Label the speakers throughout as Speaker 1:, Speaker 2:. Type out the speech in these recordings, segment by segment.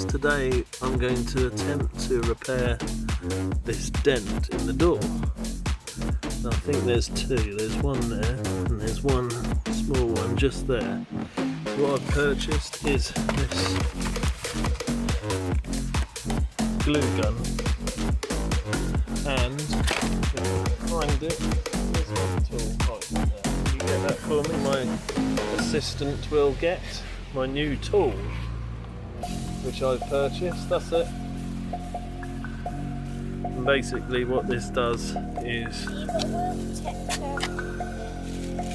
Speaker 1: Today I'm going to attempt to repair this dent in the door. I think there's two. There's one there and there's one small one just there. What I've purchased is this glue gun, and if I can find it, there's my tool right there. Can you get that for me? My assistant will get my new tool, which I've purchased. That's it. And basically what this does is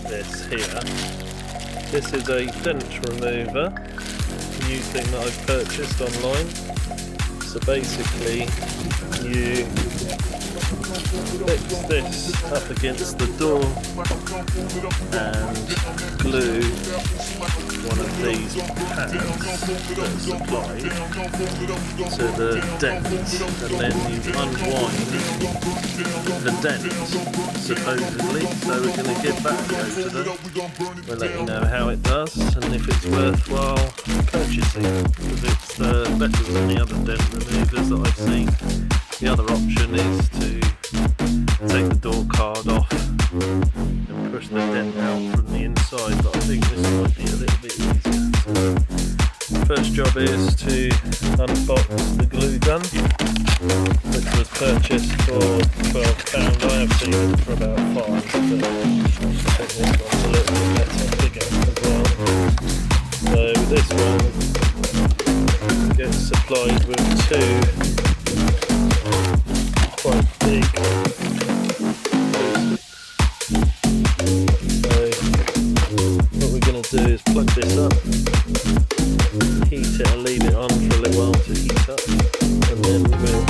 Speaker 1: this here. This is a dent remover, new thing that I've purchased online. So basically you fix this up against the door and glue one of these pads that's applied to the dent, and then you unwind the dent supposedly. So we're going to give that a go today. We'll let you know how it does and if it's worthwhile purchasing, because it's better than the other dent removers that I've seen. The other option is to take the door card off and push the dent out from the inside, but I think this might be a little bit easier. So first job is to unbox the glue gun, which was purchased for £12. I have seen it for about £5, but I think this one's a little bit better, bigger as well. So this one gets supplied with two quite big glue sticks. So what we're going to do is plug this up, heat it and leave it on for a little while to heat up, and then we'll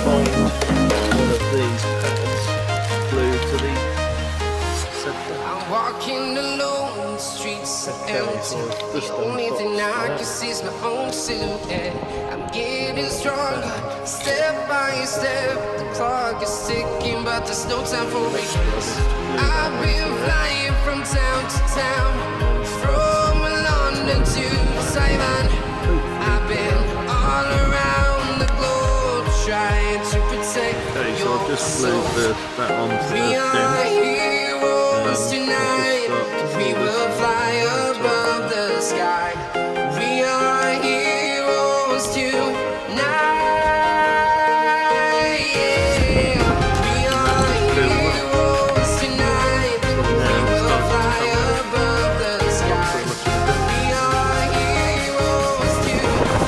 Speaker 1: find one of these pads glued to the center.
Speaker 2: I'm walking alone, the streets are empty. The only thing I can see is my own silhouette. I'm getting stronger, step by step. The clock is ticking, but there's no time for regrets. I've been flying from town to town, from London to Taiwan. I've been all around the globe trying to protect
Speaker 1: So I've just glued that onto the
Speaker 2: We are
Speaker 1: dent.
Speaker 2: heroes tonight. We will fly above the sky. We are heroes tonight. Yeah. We are heroes tonight. We will fly above the sky. We are heroes tonight.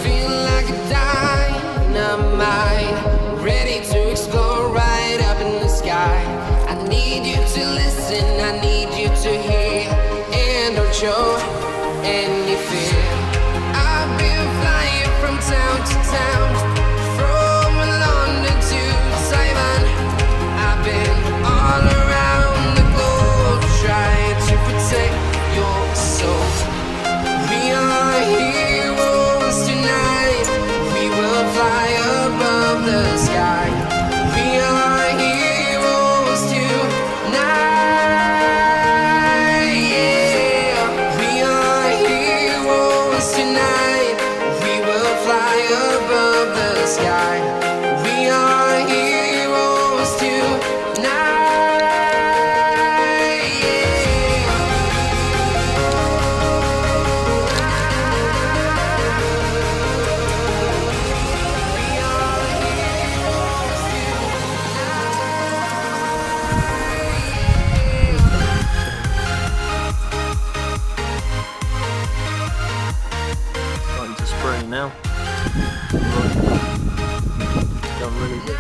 Speaker 2: Feel like a dynamite, ready to explode right up in the sky. I need you to listen, I need you to hear, and don't show any fear. I've been flying from town to town, from London to Taiwan. I've been all around the globe trying to protect your soul. We are heroes tonight. We will fly above the sky. We are heroes tonight. Yeah. We are heroes tonight. We will fly above the sky. We are heroes tonight. Yeah.
Speaker 1: Starting to spray now. Done really good.